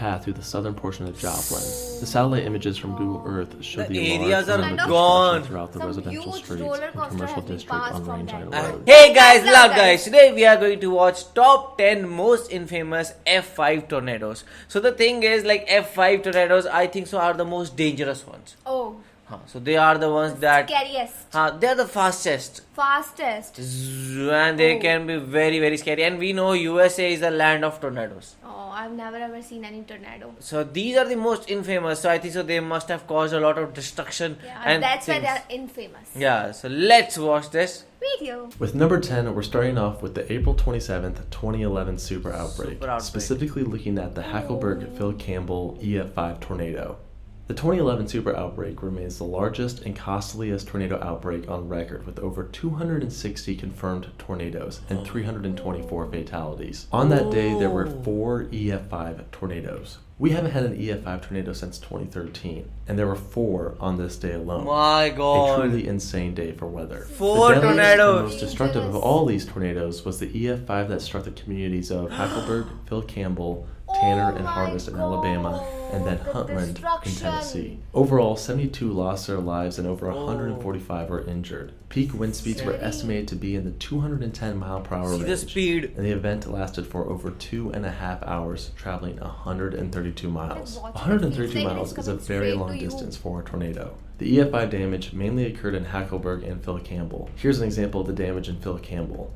path through the southern portion of Joplin. The satellite images from Google Earth show the areas large are amount of gone destruction throughout the residential streets and commercial district on Range Line Road. Hey guys, love guys. Today we are going to watch top 10 most infamous F5 tornadoes. So the thing is, like F5 tornadoes, I think so are the most dangerous ones. Oh. So they are the ones that Scariest. they are the fastest. And they can be very very scary. And we know USA is the land of tornadoes. Oh, I've never ever seen any tornado. So these are the most infamous. So I think so they must have caused a lot of destruction. Yeah, and that's things. why they are infamous. Yeah, so let's watch this video. With number 10, we're starting off with the April 27th, 2011 super outbreak, specifically looking at the Hackleburg Phil Campbell EF5 tornado. The 2011 super outbreak remains the largest and costliest tornado outbreak on record, with over 260 confirmed tornadoes and 324 fatalities. On that day, there were 4 EF5 tornadoes. We haven't had an EF5 tornado since 2013, and there were 4 on this day alone. My God. A truly insane day for weather. 4 the deadliest tornadoes. and most destructive of all these tornadoes was the EF5 that struck the communities of Hackleburg, Phil Campbell, Tanner, and Harvest in Alabama, and then Huntland in Tennessee. Overall, 72 lost their lives and over 145 were injured. Peak wind speeds were estimated to be in the 210 mile per hour range. The speed. And the event lasted for over 2.5 hours, traveling 132 miles. 132 miles is a very long distance for a tornado. The EF5 damage mainly occurred in Hackleburg and Phil Campbell. Here's an example of the damage in Phil Campbell.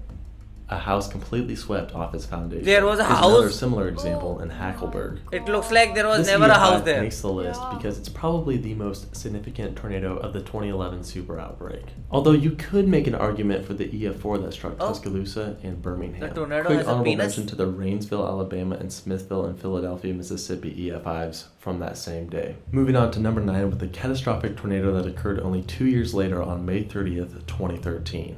A house completely swept off its foundation. There was a Here's house? another similar example in Hackleburg. It looks like there was This never a EF5 house there. makes the list because it's probably the most significant tornado of the 2011 super outbreak. Although you could make an argument for the EF4 that struck Tuscaloosa and Birmingham. The tornado Quick has a honorable penis? mention to the Rainsville, Alabama, and Smithville and Philadelphia, Mississippi EF5s from that same day. Moving on to number 9 with the catastrophic tornado that occurred only 2 years later on May 30th, 2013.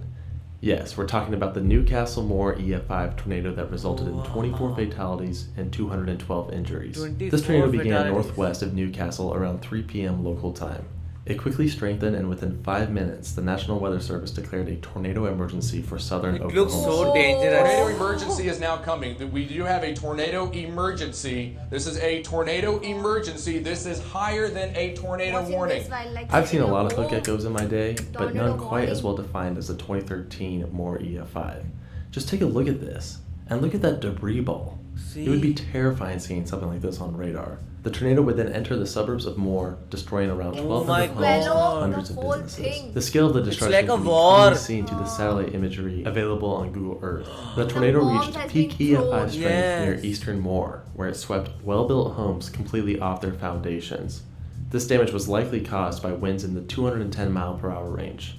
Yes, we're talking about the Newcastle Moore EF5 tornado that resulted in 24 fatalities and 212 injuries. This tornado began northwest of Newcastle around 3 p.m. local time. It quickly strengthened, and within 5 minutes, the National Weather Service declared a tornado emergency for southern Oklahoma. It looks so dangerous. Tornado emergency is now coming. We do have a tornado emergency. This is a tornado emergency. This is higher than a tornado warning. I've seen a lot of hook echoes in my day, but none quite as well defined as the 2013 Moore EF5. Just take a look at this, and look at that debris ball. It would be terrifying seeing something like this on radar. The tornado would then enter the suburbs of Moore, destroying around 1,200 homes and hundreds of businesses. The scale of the destruction can be clearly seen through the satellite imagery available on Google Earth. The tornado reached peak EF5 strength near eastern Moore, where it swept well-built homes completely off their foundations. This damage was likely caused by winds in the 210 mile per hour range.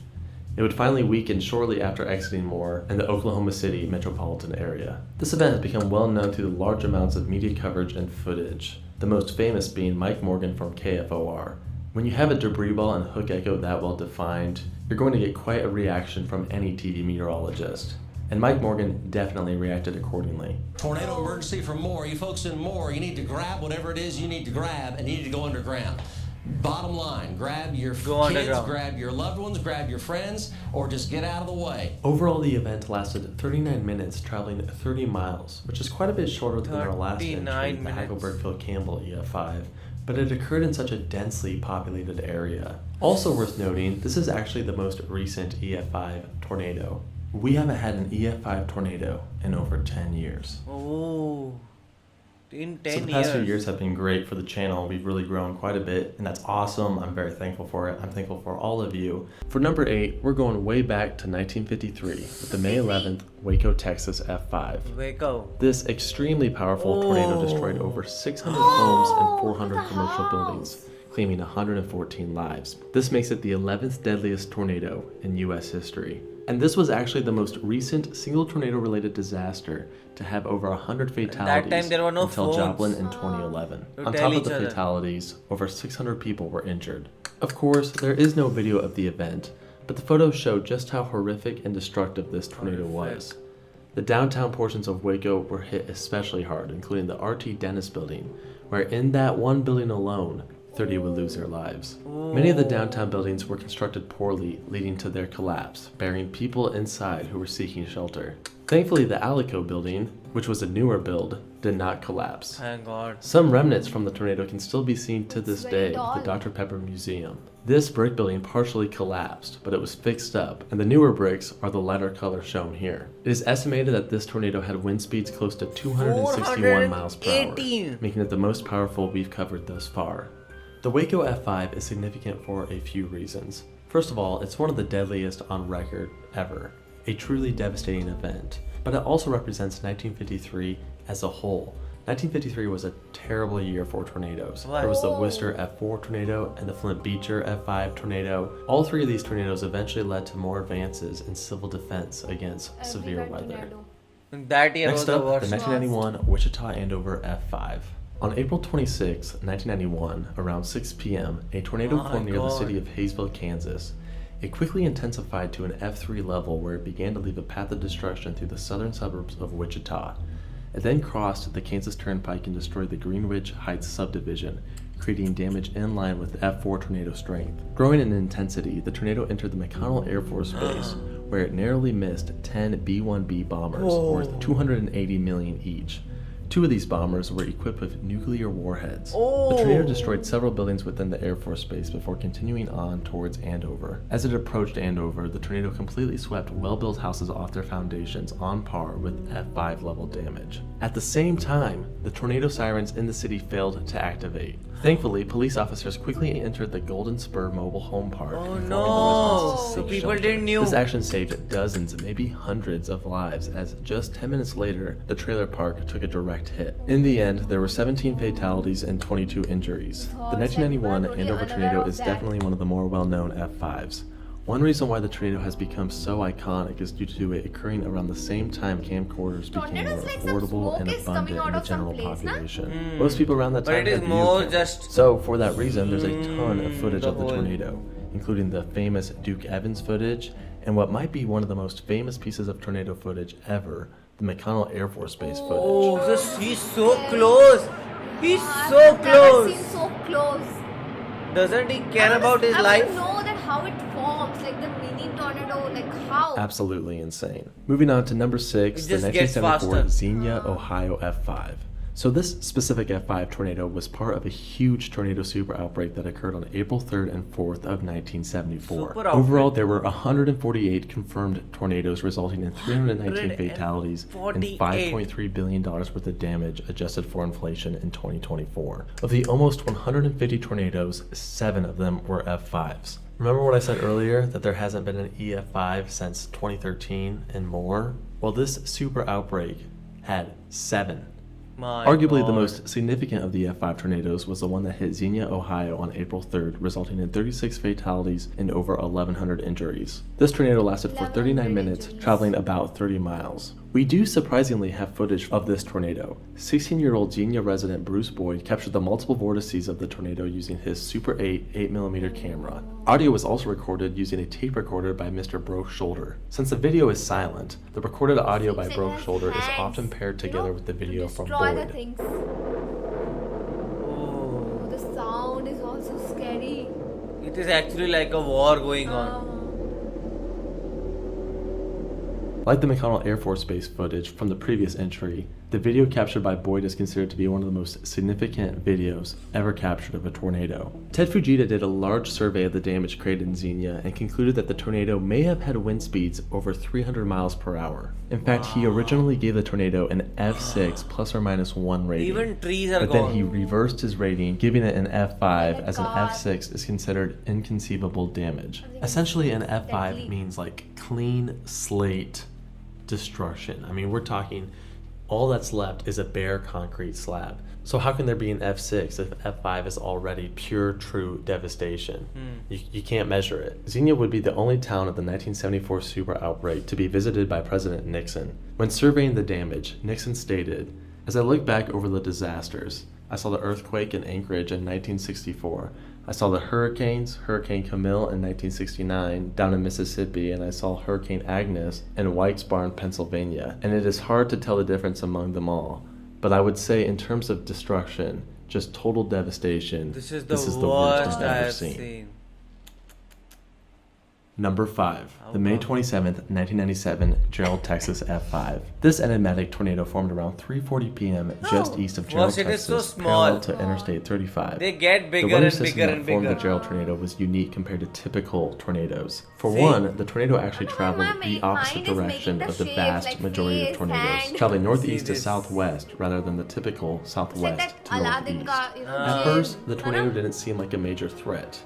It would finally weaken shortly after exiting Moore and the Oklahoma City metropolitan area. This event has become well known through the large amounts of media coverage and footage, the most famous being Mike Morgan from KFOR. When you have a debris ball and hook echo that well defined, you're going to get quite a reaction from any TV meteorologist. And Mike Morgan definitely reacted accordingly. Tornado emergency from Moore. You folks in Moore, you need to grab whatever it is you need to grab, and you need to go underground. Bottom line, grab your kids, grab your loved ones, grab your friends, or just get out of the way. Overall, the event lasted 39 minutes, traveling 30 miles, which is quite a bit shorter than our last entry, the Hackleburg Phil Campbell EF5, but it occurred in such a densely populated area. Also worth noting, this is actually the most recent EF5 tornado. We haven't had an EF5 tornado in over 10 years. Oh. In 10 so the past few years have been great for the channel. We've really grown quite a bit, and that's awesome. I'm very thankful for it. I'm thankful for all of you. For number 8, we're going way back to 1953 with the May 11th Waco, Texas F5. Waco. This extremely powerful tornado destroyed over 600 homes and 400 commercial buildings, claiming 114 lives. This makes it the 11th deadliest tornado in U.S. history. And this was actually the most recent single tornado-related disaster to have over 100 fatalities that time there were no until phones. Joplin in 2011. On top of the fatalities, over 600 people were injured. Of course, there is no video of the event, but the photos show just how horrific and destructive this tornado was. The downtown portions of Waco were hit especially hard, including the RT Dennis building, where in that one building alone, 30 would lose their lives. Many of the downtown buildings were constructed poorly, leading to their collapse, burying people inside who were seeking shelter. Thankfully, the Alico building, which was a newer build, did not collapse. Thank God. Some remnants from the tornado can still be seen to this day tall. at the Dr. Pepper Museum. This brick building partially collapsed, but it was fixed up, and the newer bricks are the lighter color shown here. It is estimated that this tornado had wind speeds close to 261 miles per hour, 418. making it the most powerful we've covered thus far. The Waco F5 is significant for a few reasons. First of all, it's one of the deadliest on record ever, a truly devastating event. But it also represents 1953 as a whole. 1953 was a terrible year for tornadoes. What? There was the Worcester F4 tornado and the Flint Beecher F5 tornado. All three of these tornadoes eventually led to more advances in civil defense against severe weather. That year Next was the up, the worst. 1991 Wichita Andover F5. On April 26, 1991, around 6 p.m., a tornado My formed near the God. city of Hayesville, Kansas. It quickly intensified to an F3 level where it began to leave a path of destruction through the southern suburbs of Wichita. It then crossed the Kansas Turnpike and destroyed the Greenwich Heights subdivision, creating damage in line with F4 tornado strength. Growing in intensity, the tornado entered the McConnell Air Force Base, where it narrowly missed 10 B-1B bombers, worth $280 million each. Two of these bombers were equipped with nuclear warheads. The tornado destroyed several buildings within the Air Force Base before continuing on towards Andover. As it approached Andover, the tornado completely swept well-built houses off their foundations on par with F5 level damage. At the same time, the tornado sirens in the city failed to activate. Thankfully, police officers quickly entered the Golden Spur mobile home park, informing the residents to So seek people shelter. didn't knew. This action saved dozens, maybe hundreds of lives, as just 10 minutes later, the trailer park took a direct hit. In the end, there were 17 fatalities and 22 injuries. The 1991 Andover tornado is definitely one of the more well-known F5s. One reason why the tornado has become so iconic is due to it occurring around the same time camcorders became more Tornadoes like some affordable and smoke is coming abundant out in the of some general place, na? population. Most people around that But time it is had view more cameras. just- So for that reason, there's a ton of footage the of the whole- tornado, including the famous Duke Evans footage and what might be one of the most famous pieces of tornado footage ever, the McConnell Air Force Base footage. Oh, he's so close. He's so I've never close. seen so close. Doesn't he care about his I life? want to know that how it forms, like the mini tornado, like how. Absolutely insane. Moving on to number 6, It the just gets 1974 faster. Xenia, Ohio F5. So this specific F5 tornado was part of a huge tornado super outbreak that occurred on April 3rd and 4th of 1974. Super outbreak. Overall, there were 148 confirmed tornadoes, resulting in 319 fatalities and 148. $5.3 billion worth of damage adjusted for inflation in 2024. Of the almost 150 tornadoes, 7 of them were F5s. Remember what I said earlier, that there hasn't been an EF5 since 2013 and more? Well, this super outbreak had 7. My Arguably God. the most significant of the F5 tornadoes was the one that hit Xenia, Ohio on April 3rd, resulting in 36 fatalities and over 1,100 injuries. This tornado lasted for 39 minutes, traveling about 30 miles. We do surprisingly have footage of this tornado. 16-year-old Xenia resident Bruce Boyd captured the multiple vortices of the tornado using his Super 8 8mm camera. Audio was also recorded using a tape recorder by Mr. Broke Shoulder. Since the video is silent, the recorded audio by Broke Shoulder is often paired together with the video from Destroy the Boyd. things. Oh, Oh, the sound is also scary. it is actually like a war going on. Like the McConnell Air Force Base footage from the previous entry, the video captured by Boyd is considered to be one of the most significant videos ever captured of a tornado. Ted Fujita did a large survey of the damage created in Xenia and concluded that the tornado may have had wind speeds over 300 miles per hour. In fact, he originally gave the tornado an F6 plus or minus 1 rating. Even trees are But gone. then he reversed his rating, giving it an F5 my as an God. F6 is considered inconceivable damage. Essentially, an F5 Deadly. means like clean slate destruction. I mean, we're talking all that's left is a bare concrete slab. So how can there be an F6 if F5 is already pure, true devastation? You can't measure it. Xenia would be the only town of the 1974 super outbreak to be visited by President Nixon. When surveying the damage, Nixon stated, "As I look back over the disasters, I saw the earthquake in Anchorage in 1964. I saw the hurricanes, Hurricane Camille in 1969 down in Mississippi, and I saw Hurricane Agnes in White's Barn, Pennsylvania. And it is hard to tell the difference among them all. But I would say in terms of destruction, just total devastation, This is the worst worst I've I ever have seen." seen. Number 5, the May 27th, 1997 Gerald, Texas F5. This enigmatic tornado formed around 3:40 p.m. just east of Gerald, Gosh, it is so Texas, small. parallel to Interstate 35. They get The bigger weather and system bigger that and formed bigger. the Gerald tornado was unique compared to typical tornadoes. For See? one, the tornado actually traveled my the mind opposite is direction making of the the vast shape, like majority face, of tornadoes, hand. traveling northeast to this. southwest rather than the typical It's like southwest that to Aladdin northeast. ka, you know, At gem, first, the है tornado ना? didn't seem like a major threat.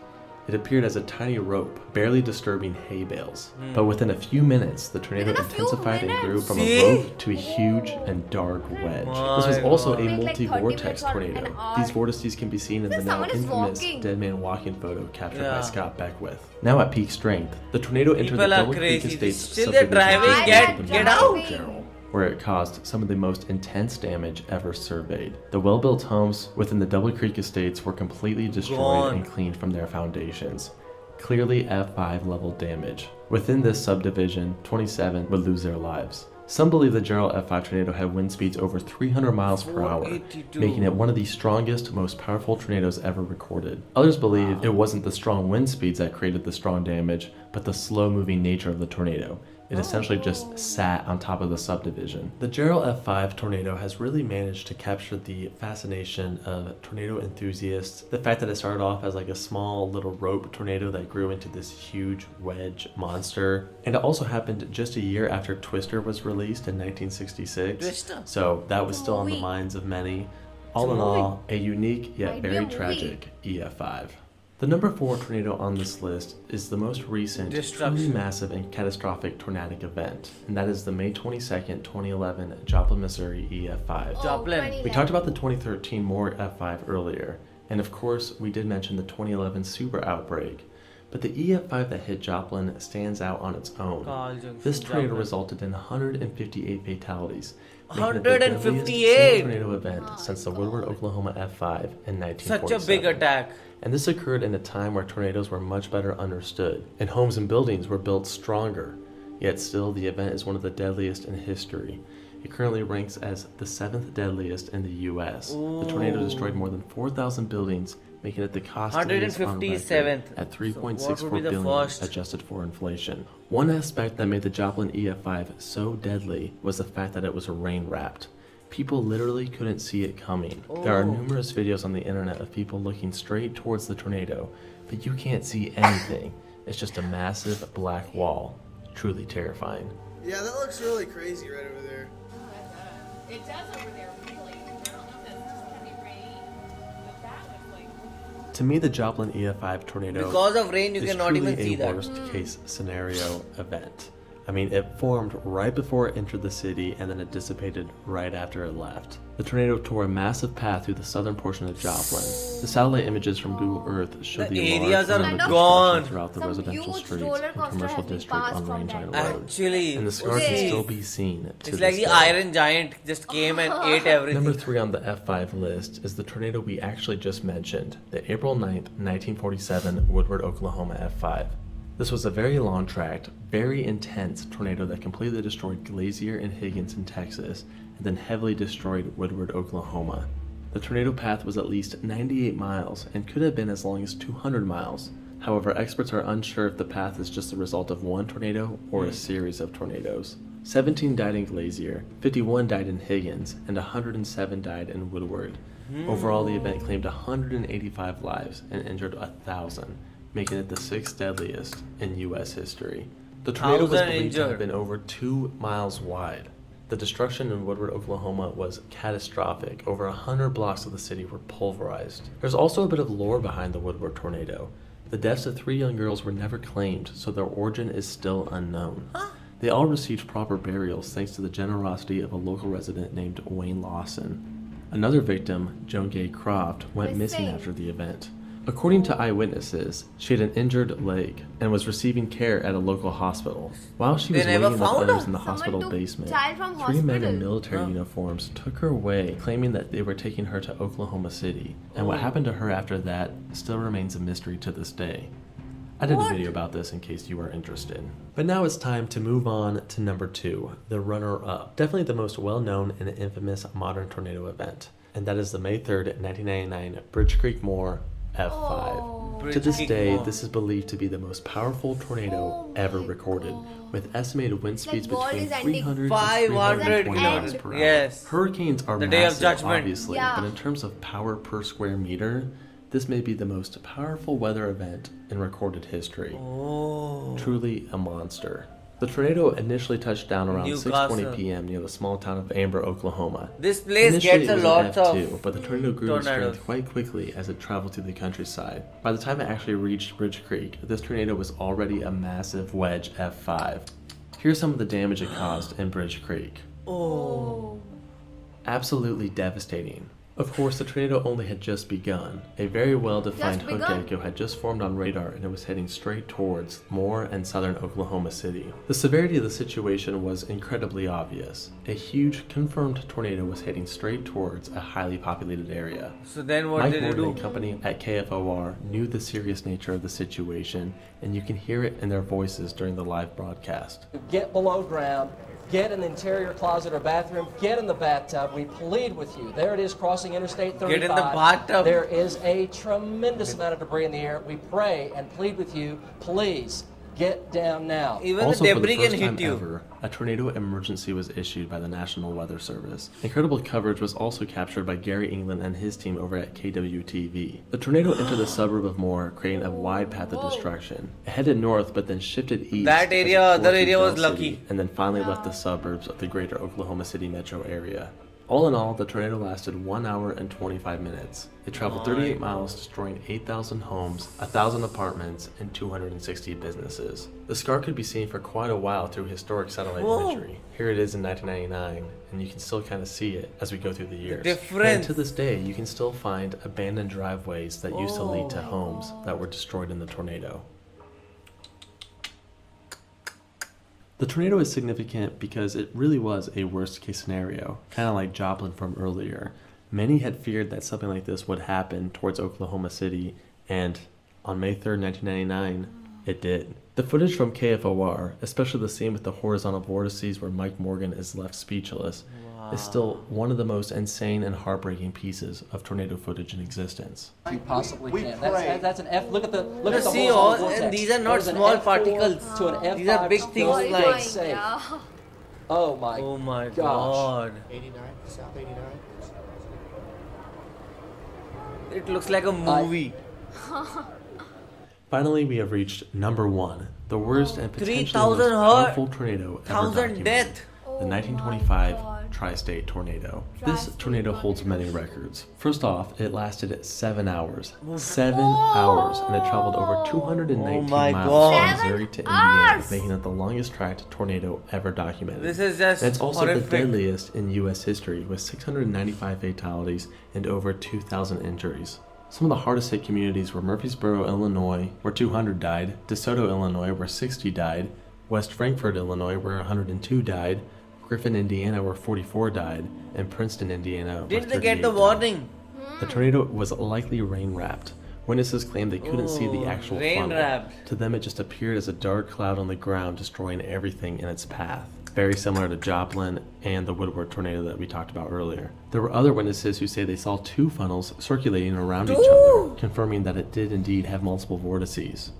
It appeared as a tiny rope, barely disturbing hay bales. But within a few minutes, the tornado Within a few intensified and grew minutes? from See? a rope to a huge and dark wedge. This was My also a God. Like 30 multi-vortex minutes or an tornado. hour. These vortices can be seen in the There's now someone is infamous walking. dead man walking photo captured Yeah. by Scott Beckwith. Now at peak strength, the tornado entered People the are Double Creek crazy. Estates Still they're subdivision driving. just Get- north of get Montanez, out. Gerald, where it caused some of the most intense damage ever surveyed. The well-built homes within the Double Creek Estates were completely destroyed Gone. and cleaned from their foundations. Clearly F5 level damage. Within this subdivision, 27 would lose their lives. Some believe the Gerald F5 tornado had wind speeds over 300 miles per hour, 482. making it one of the strongest, most powerful tornadoes ever recorded. Others believe it wasn't the strong wind speeds that created the strong damage, but the slow-moving nature of the tornado. It essentially just sat on top of the subdivision. The Gerald F5 tornado has really managed to capture the fascination of tornado enthusiasts. The fact that it started off as like a small little rope tornado that grew into this huge wedge monster. And it also happened just a year after Twister was released in 1966. Twister? So that was still on the Movie. minds of many. All in all, a unique yet Might be a very movie. tragic EF5. The number 4 tornado on this list is the most recent, Destruction. truly massive and catastrophic tornadic event, and that is the May 22nd, 2011 Joplin, Missouri EF5. Joplin. We talked about the 2013 Moore F5 earlier, and of course we did mention the 2011 super outbreak, but the EF5 that hit Joplin stands out on its own. Carl Junction, This tornado Joplin. resulted in 158 fatalities, making it the 158? deadliest single tornado event since the Woodward, Oklahoma F5 in 1947. Such a big attack. And this occurred in a time where tornadoes were much better understood, and homes and buildings were built stronger. Yet still, the event is one of the deadliest in history. It currently ranks as the 7th deadliest in the U.S. The tornado destroyed more than 4,000 buildings, making it the costliest on record 157th. at So what would be $3.64 the billion first? adjusted for inflation. One aspect that made the Joplin EF5 so deadly was the fact that it was rain-wrapped. People literally couldn't see it coming. There are numerous videos on the internet of people looking straight towards the tornado, but you can't see anything. It's just a massive black wall. Truly terrifying. Yeah, that looks really crazy right over there. It does over there, really. I don't know if that's heavy rain, but that was like. To me, the Joplin EF5 tornado Because of rain, you is cannot truly even see a that. worst case scenario event. I mean, it formed right before it entered the city and then it dissipated right after it left. The tornado tore a massive path through the southern portion of Joplin. The satellite images from Google Earth show The the areas large are amount of gone. destruction throughout the Some residential huge streets roller and coaster commercial has been district passed on from Range that Road. Actually, And the scars can Okay. still be seen to it's this like the day. Iron Giant just came and ate everything. Number 3 on the F5 list is the tornado we actually just mentioned, the April 9th, 1947 Woodward, Oklahoma F5. This was a very long-tracked, very intense tornado that completely destroyed Glazier and Higgins in Texas, and then heavily destroyed Woodward, Oklahoma. The tornado path was at least 98 miles and could have been as long as 200 miles. However, experts are unsure if the path is just the result of one tornado or a series of tornadoes. 17 died in Glazier, 51 died in Higgins, and 107 died in Woodward. Overall, the event claimed 185 lives and injured 1,000, making it the 6th deadliest in U.S. history. The tornado was 1,000 believed to have injured. been over 2 miles wide. The destruction in Woodward, Oklahoma was catastrophic. Over 100 blocks of the city were pulverized. There's also a bit of lore behind the Woodward tornado. The deaths of 3 young girls were never claimed, so their origin is still unknown. They all received proper burials thanks to the generosity of a local resident named Wayne Lawson. Another victim, Joan Gay Croft, went missing Missing. after the event. According to eyewitnesses, she had an injured leg and was receiving care at a local hospital. While she They was never waiting with found others her? in the Someone hospital took basement, child from 3 men in hospital. military uniforms took her away, claiming that they were taking her to Oklahoma City. And what happened to her after that still remains a mystery to this day. I did a video about this in case you are interested. But now it's time to move on to number 2, the runner-up. Definitely the most well-known and infamous modern tornado event. And that is the May 3rd, 1999 Bridge Creek Moor F5. To this day, this is believed to be the most powerful tornado ever recorded, with estimated wind speeds world between is ending. 300 500 and 320 miles kilometers. per hour. Yes. Hurricanes are The day of massive, judgment. obviously, Yeah. but in terms of power per square meter, this may be the most powerful weather event in recorded history. Oh. Truly a monster. The tornado initially touched down around Newcastle. 6:20 p.m. near the small town of Amber, Oklahoma. This place Initially, gets it a was lot an F2, of but the tornado grew in tornadoes. strength quite quickly as it traveled through the countryside. By the time it actually reached Bridge Creek, this tornado was already a massive wedge F5. Here's some of the damage it caused in Bridge Creek. Oh. Absolutely devastating. Of course, the tornado only had just begun. A very well-defined Just hook begun? echo had just formed on radar and it was heading straight towards Moore and southern Oklahoma City. The severity of the situation was incredibly obvious. A huge confirmed tornado was heading straight towards a highly populated area. So then what Mike did they Morgan do? and company at KFOR knew the serious nature of the situation, and you can hear it in their voices during the live broadcast. Get below ground, get in the interior closet or bathroom, get in the bathtub. We plead with you. There it is crossing Interstate 35. Get in the bathtub. There is a tremendous amount of debris in the air. We pray and plead with you, please get down now. Even Also, the for the debris first can time hit you. ever, a tornado emergency was issued by the National Weather Service. Incredible coverage was also captured by Gary England and his team over at KWTV. The tornado entered the suburb of Moore, creating a wide path of destruction. It headed north, but then shifted east. That as it area, forged other through area was Bell City, lucky. and then finally left the suburbs of the greater Oklahoma City metro area. All in all, the tornado lasted 1 hour and 25 minutes. It traveled 38 miles, destroying 8,000 homes, 1,000 apartments, and 260 businesses. The scar could be seen for quite a while through historic satellite imagery. Here it is in 1999, and you can still kind of see it as we go through the years. difference. And to this day, you can still find abandoned driveways that used to lead to homes that were destroyed in the tornado. The tornado is significant because it really was a worst case scenario, kind of like Joplin from earlier. Many had feared that something like this would happen towards Oklahoma City, and on May 3rd, 1999, it did. The footage from KFOR, especially the scene with the horizontal vortices where Mike Morgan is left speechless, is still one of the most insane and heartbreaking pieces of tornado footage in existence. You possibly can. That's an F. Look at the See, horizontal all vortex. and these are not There's an small F4 particles. to an F5 These are big things still like. safe. Yeah. Oh my. Oh my gosh. god! 89, South 89. It looks like a movie. Finally, we have reached number 1, the worst and potentially 3,000 most hurt, powerful tornado ever 1,000 documented. death. The 1925 Tri-State Tornado. This tornado holds many records. First off, it lasted 7 hours. 7 hours, and it traveled over 219 Oh my miles God. from Missouri to 7 Indiana, hours. making it the longest tracked tornado ever documented. This is just And it's also horrific. the deadliest in U.S. history, with 695 fatalities and over 2,000 injuries. Some of the hardest hit communities were Murfreesboro, Illinois, where 200 died, DeSoto, Illinois, where 60 died, West Frankfort, Illinois, where 102 died, Griffin, Indiana, where 44 died, and Princeton, Indiana, where Didn't they get 38 the died. warning? The tornado was likely rain-wrapped. Witnesses claimed they couldn't see the actual funnel. rain-wrapped. To them, it just appeared as a dark cloud on the ground, destroying everything in its path. Very similar to Joplin and the Woodward tornado that we talked about earlier. There were other witnesses who say they saw 2 funnels circulating around each other, confirming that it did indeed have multiple vortices.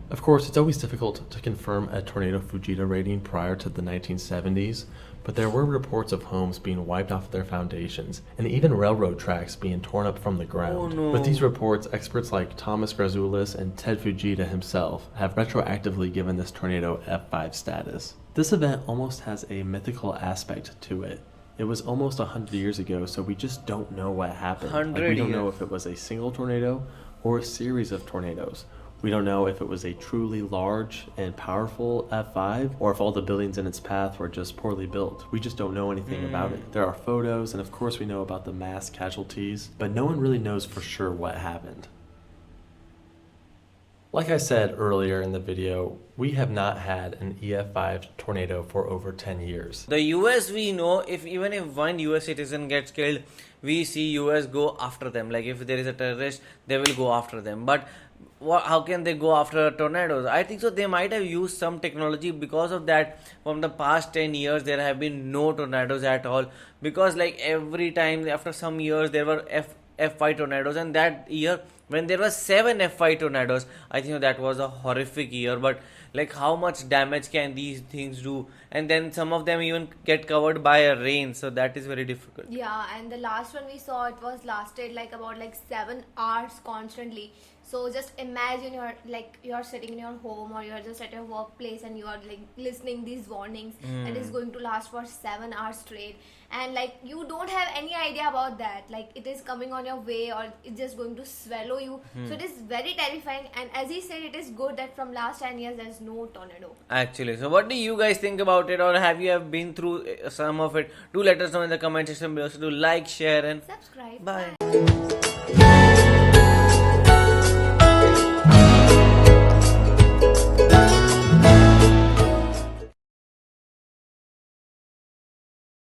Of course, it's always difficult to confirm a tornado Fujita rating prior to the 1970s, but there were reports of homes being wiped off their foundations, and even railroad tracks being torn up from the ground. no. With these reports, experts like Thomas Grazoulis and Ted Fujita himself have retroactively given this tornado F5 status. This event almost has a mythical aspect to it. It was almost 100 years ago, so we just don't know what happened. 100 we don't know years. if it was a single tornado or a series of tornadoes. We don't know if it was a truly large and powerful F5 or if all the buildings in its path were just poorly built. We just don't know anything about it. There are photos, and of course we know about the mass casualties, but no one really knows for sure what happened. Like I said earlier in the video, we have not had an EF5 tornado for over 10 years. The US, we know, even if one US citizen gets killed, we see US go after them. Like if there is a terrorist, they will go after them. But how can they go after tornadoes? I think so they might have used some technology. Because of that, from the past 10 years there have been no tornadoes at all, because like every time after some years there were F5 tornadoes, and that year when there were 7 F5 tornadoes, I think that was a horrific year. But like, how much damage can these things do? And then some of them even get covered by a rain, so that is very difficult. Yeah, and the last one we saw, it was lasted like about like 7 hours constantly. So just imagine you're sitting in your home or you're just at your workplace and you are like listening these warnings and it's going to last for 7 hours straight, and like you don't have any idea about that, like it is coming on your way or it's just going to swallow you. So it is very terrifying, and as he said, it is good that from last 10 years there's no tornado. Actually, so what do you guys think about it, or have you been through some of it? Do let us know in the comment section below. So do like, share and Subscribe. bye.